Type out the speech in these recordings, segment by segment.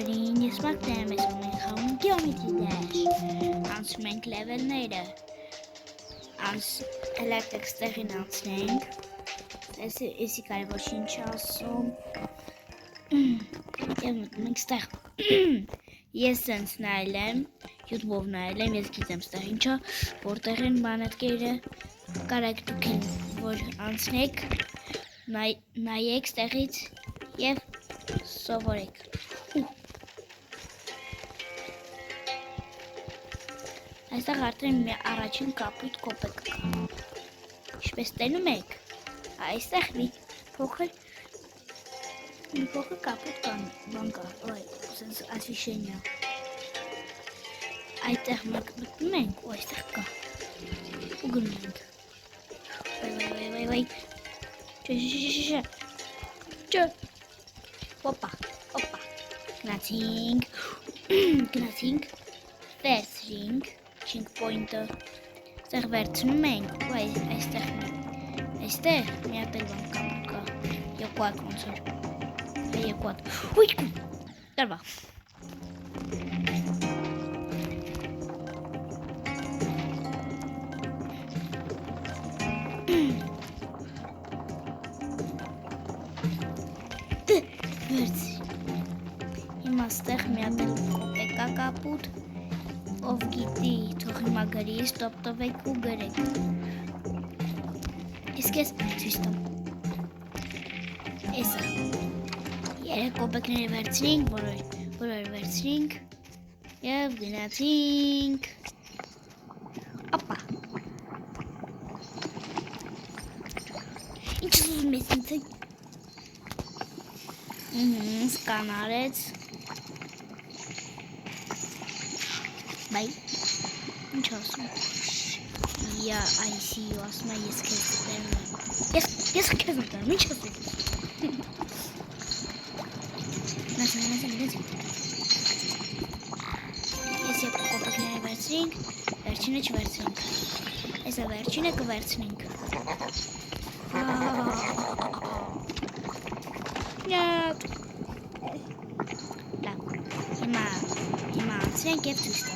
Բարին, ես մակներում ես ունենք խաղում գեոմետրի դաշ, անցնում ենք լևելները, էլեկտրիկ ստեղին անցնենք, եսի կարևոր ինչ ասում, և մտնում ենք ստեղ, ես սենց նայել եմ, յութուբով նայել եմ, ես գիտեմ ստեղ ինչա, որտեղ են բանետկերը, կարեք դուք են, որ անցնեք, նայեք ստեղից և սովորեք։ Այստեղ արդեն առաջին կապույտ կոպեկ կա։ Ինչպես տենում եք, այստեղ մի փոքր կապույտ բան կա, սենց ասիշենյա։ Այդտեղ մենք մտնում ենք, ու այստեղ կա։ Ու գնում ենք։ Վայ, Չէ։ Հոպա, գնացինք, վերցրինք, չինք պոինտը, այստեղ վերցնում ենք, ու այստեղ մի հատ էլ բան կա, երկու հատ ոնց որ, երկու հատ, հույք, դարվա։ Հիմա ստեղ մի հատ էլ կոպեկ կա կապուտ, ով գիտի, թող հիմա գրի, ստոպ տվեք ու գրեք։ Իսկ ես ցույց տամ։ Էսա։ Երեք կոպեկները վերցրինք, բոլորը վերցրինք և գնացինք։ Ապա։ Ինչ ուզում ես ինձ է։ Սկան արեց։ Բայ, ինչ ասում։ I see you ասում է, ես քեզ դերում եմ։ Ես քեզ դերում, ինչ ասում։ Նացին։ Ես եկ կոպեկները վերցրինք, վերջինը չվերցրինք։ Ես վերջինը կվերցնենք։ Նյատ։ Լավ, հիմա անցրենք և ցույց տամ։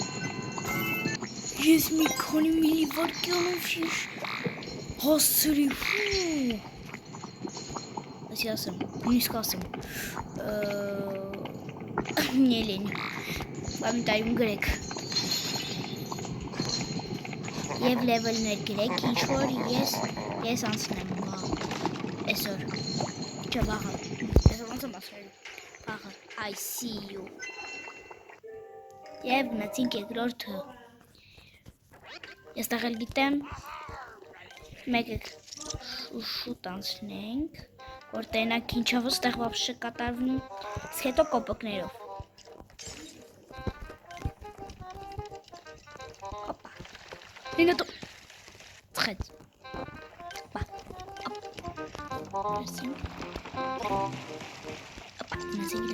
Ես մի քանի միլիվարկյոնով շիշ հասցրի, ասի ասեմ, նույնիսկ ասեմ, նելին, բամիտայում գրեք, և լևելներ գրեք, ինչ-որ ես անցնեմ, այսօր, չէ վաղը, այսօր ոնց եմ ասրել, վաղը, I see you, և գնացինք երկրորդը, ես տեղ էլ գիտեմ, մեկ եք շուտ անցնենք, որ տենակ ինչով ստեղ վապշը կատարվում, իսկ հետո կոպոկներով։ Հոպա, լինետո, ծխեց, հոպա, վերցինք, հոպա, գնացինք,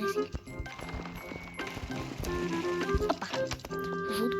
հոպա, ժուտ,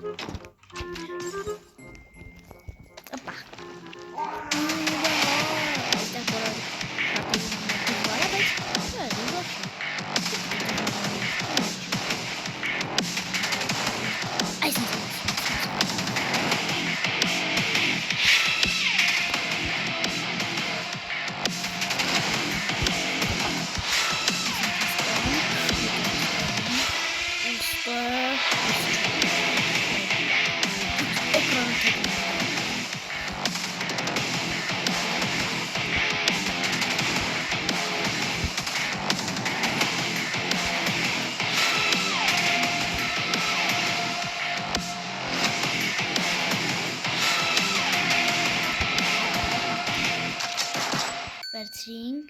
վերցրինք,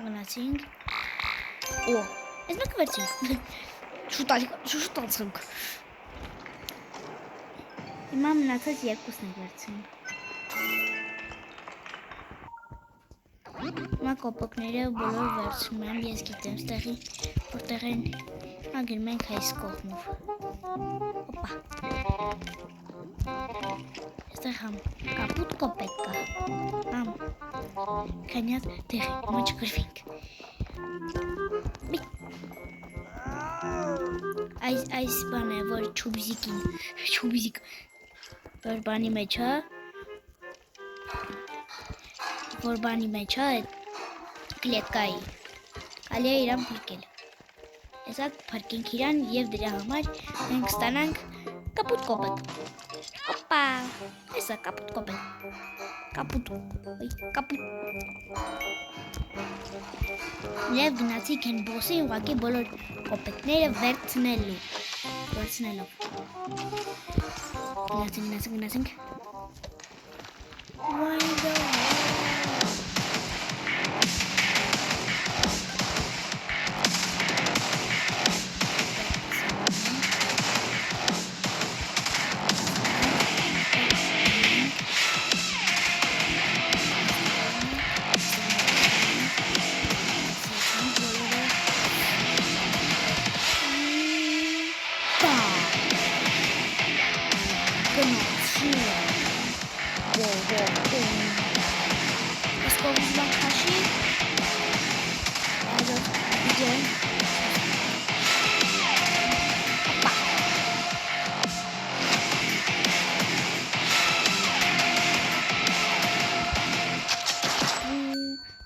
գնացինք, ես մեկը վերցինք, շուտ անցնք, հիմա մնացած երկուսն ենք վերցինք, հիմա կոպոկները բոլոր վերցնում եմ, ես գիտեմ ստեղի, որտեղ են, հիմա գրում ենք այս կողմով, հոպա, այստեղ համ կապուտ կոպեկ կա, համ քանի հատ տեղի, հիմա չգրվենք, այս բանը որ չուբզիկ որ բանի մեջ է այդ կլետկայի կարելի է իրան փրկել հեսա փրկենք իրան եւ դրա համար մենք ստանանք կապուտ կոպետ Опа! Հեսա կապուտ կոպետ կապուտ Եվ գնացիք են բոսի ուղակի բոլոր կոպետները վերցնելով Գնացինք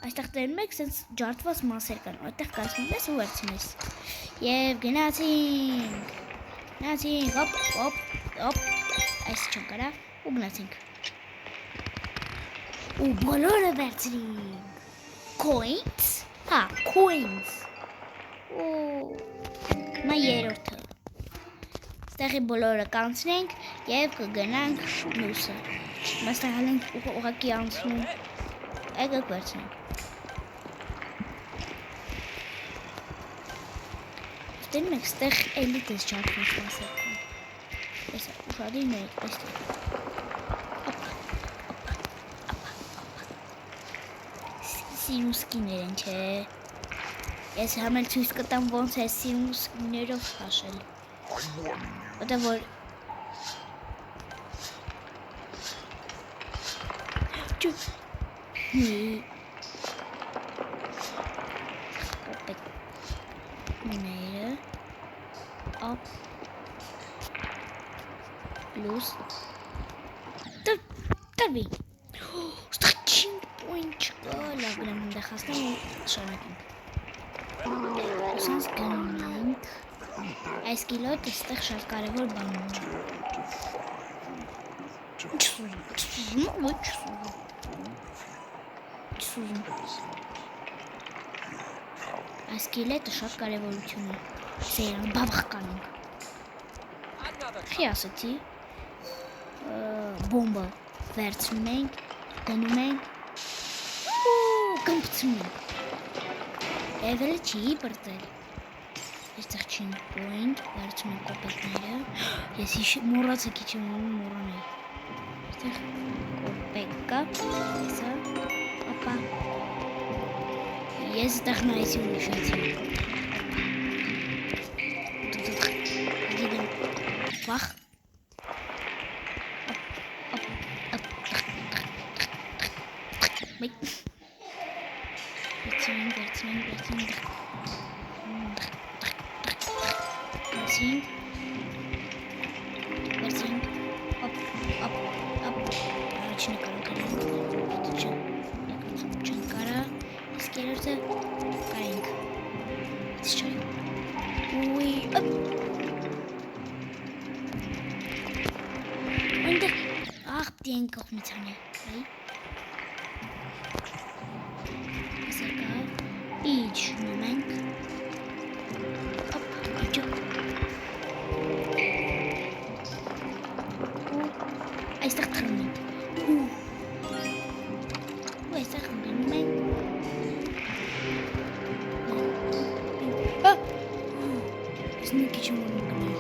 Այստեղ տերում եք սենց ջարդված մասեր կան, այդտեղ կացնում ես ու վերցնես Եվ գնացինք, հոպ, այս չեմ կարա ու գնացինք Ու բոլորը վերցրինք Coins, coins Նա երորդը Ստեղի բոլորը կանցնենք և կգնանք մյուսը Մաստեղ հալենք ուղակի անցնում Եկեք վերցնենք Դնում եք ստեղ էլիտ ես ճարդված մասեր կան Եսա ուշադին եք այստեղ Սիրուսկիներ են չէ Ես համել ցույց կտամ ոնց է սիրուսկիներով խաշել Ոտը որ Կոպետները Ապ Պլուս Տրվի Ստեղ չին պոյնտ չկա Լավ գնամ հնդեղ հասնեմ ու շարակենք Սանց գնանք Այս կիլոտ ստեղ շատ կարևոր բան Այս կիլետը շատ կարևորություն է Սերան բաբխ կանենք Խի ասեցի Բոմբը վերցնում ենք Դնում ենք Կմպցում ենք Եվելը չի պրծել Այստեղ չին պոինտ Վերցում ենք կոպետները Ես մորացը քիչ եմ մորանել Այստեղ կոպետ կա Եսա Ապա Ես այստեղ նայեցի ու ուշացի Գիտեմ Վախ Վերցնենք Ապ Առաջինը կարանք Չեն կարա Իսկ երորդը կարենք Ես չայ Ուի Այնտեղ Աղ պտի են կողմիցան է Իջնում ենք Այստեղ թռնում ենք Ու այստեղ ընգնում ենք Ես մի քիչ մոն ընգնում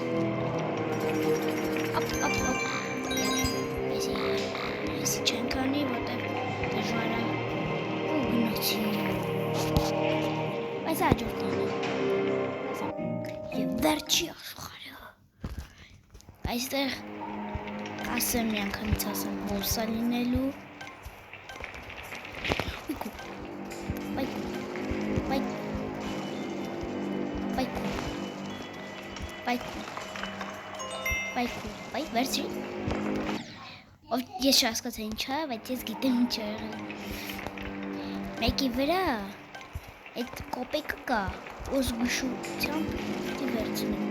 Ապ Եսի չեն կանի, որտեղ դժվար է ու գնացի Բայց աջորդան է Եվ վերջի աշխարհը Այստեղ ասեմ մի անգամից ասեմ որսա լինելու Բայ, վերցրի։ Ով ես չհասկացա ինչա, բայց ես գիտեմ ինչ է եղել։ Մեկի վրա այդ կոպեկը կա, ու զգուշությամբ դի վերցնեմ։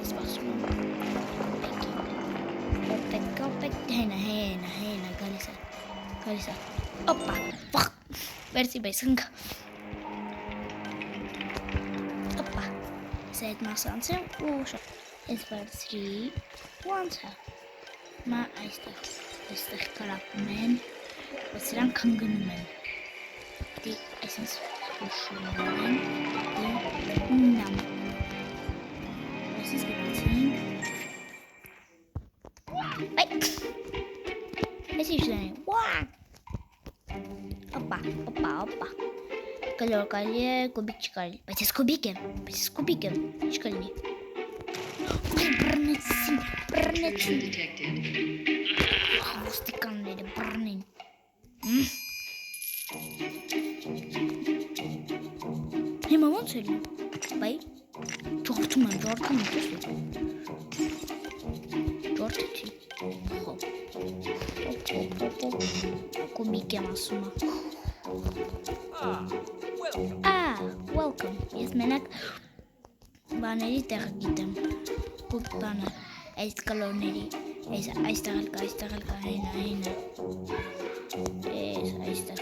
Ես սպասում եմ։ Կոպեկ, հենա, գալիս է։ Օպա, վախ, վերցի բայս հնգ։ Օպա, ես այդ մասը անցեմ ու շատ։ Ես վերցրի ու անցա։ Մա այստեղ կարապում են, որ սրանք հնգնում են։ Դի այսինց ուշում են, դի նամ։ Այսինց գնացինք։ Բայ, ես իշտանեմ, վակ։ Օպա։ Կլոր կարելի է, կոբիկ չկարելի, բայց ես կոբիկ եմ, ինչ կլինի։ Բռնեցին։ Ոստիկանները բռնին։ Հիմա ոնց է լինում, բայ, ջորդում եմ, ջորդեցի։ Կոբիկ եմ ասում։ Welcome, ես մենակ բաների տեղը գիտեմ, կուտ բանը, այս կլորների, այստեղ էլ կա, հենա, այստեղ,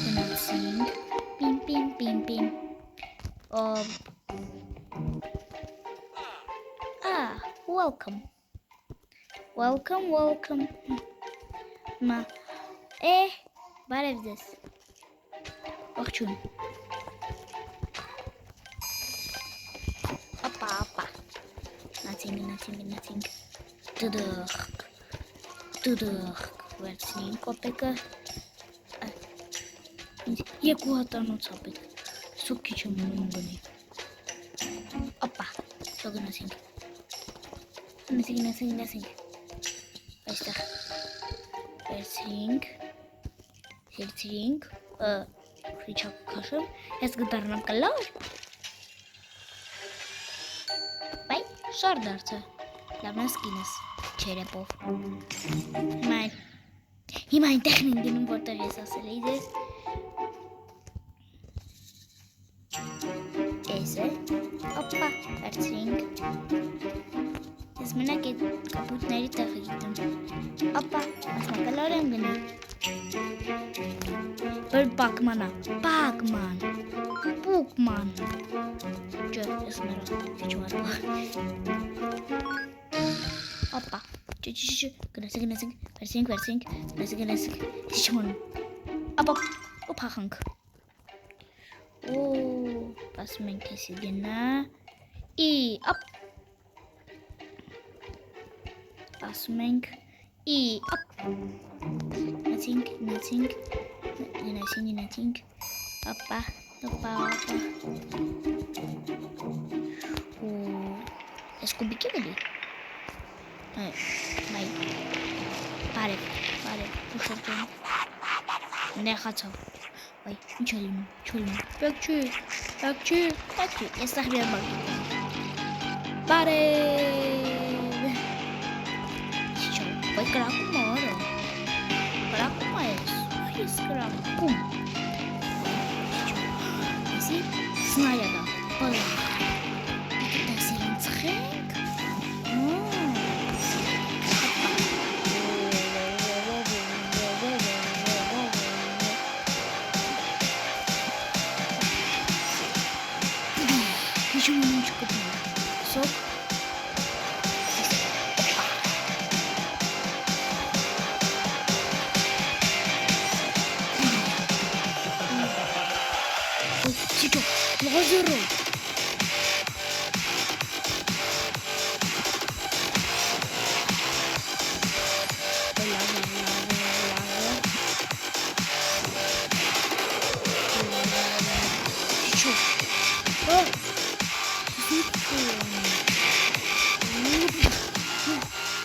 գնացինք, պին, welcome, մա, բարև ձեզ, ողջույն, ապա, նացինք, դդխ, վերցնին կոպեկը, երկու հատանոց ապետ, սուկ քիչ եմ ունում բնի, ապա, շո գնացինք, այստեղ, վերցրինք, խիչակ կաշեմ, ես գդարնամ կլոր, բայ, շար դարձը, լավնաս կինս, չերեպով, հիմա այնտեղ են գնում, որտեղ ես ասել էի ձեզ, ես է, օպա, վերցրինք, ես մենակ այդ կապուտների տեղը գիտեմ, օպա, մասնակալոր եմ գնում, որ պակմանա, պուկման, ջը, ես մերա, քիչ վարվա, օպա, գնացինք, վերցինք, գնացինք, ես չմոնում, ապա, ու պախանք, ասում ենք եսի գնա, ապ, ասում ենք, ապ, նացինք, գնացինք, ապա, ես կուբիկ է գլի, բարև, ուշրջան, նեխացավ, այ, ինչ է լինում, պեք չի, ես սաղրի եմ բարգի, բարև, Vai craco mora. Craco mais. Fiz craco. Assim, snajada. Olha. Aqui tá sendo schrik. Еще немножко сок. Озеро.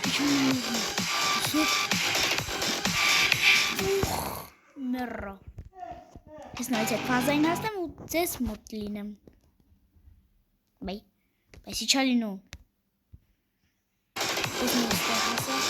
Еще Ես նայած այդ ֆազային հասնեմ ու ձեզ մոտ լինեմ։ Բայց իչա լինում։ Ես նույն ստեղ հասա։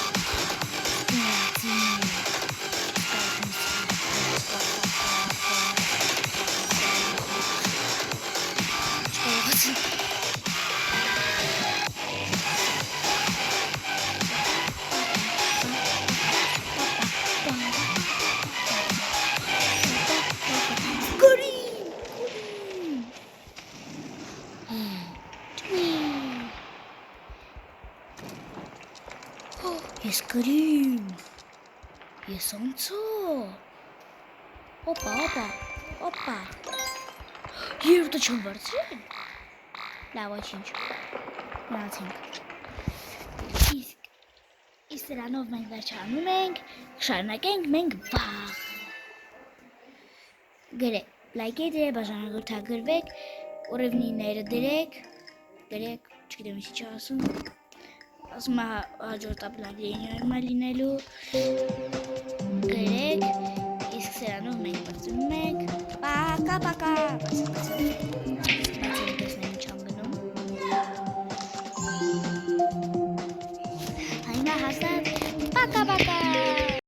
Ես գրիմ, ես ոնցո, օպա, երոտը չեմ վարձրել, լավ ոչինչ, մնացինք, իսկ դրանով մենք վերջանում ենք, շարունակենք մենք վաղ, գրեք, լայքի դրեք, բաժանորդագրվեք, ուրևնիները դրեք, չգիտեմ ինչի չասում, ասում է հաջորդ ապլագինը լինելու գրեք, իսկ սրանով մենք բացում ենք, պակա,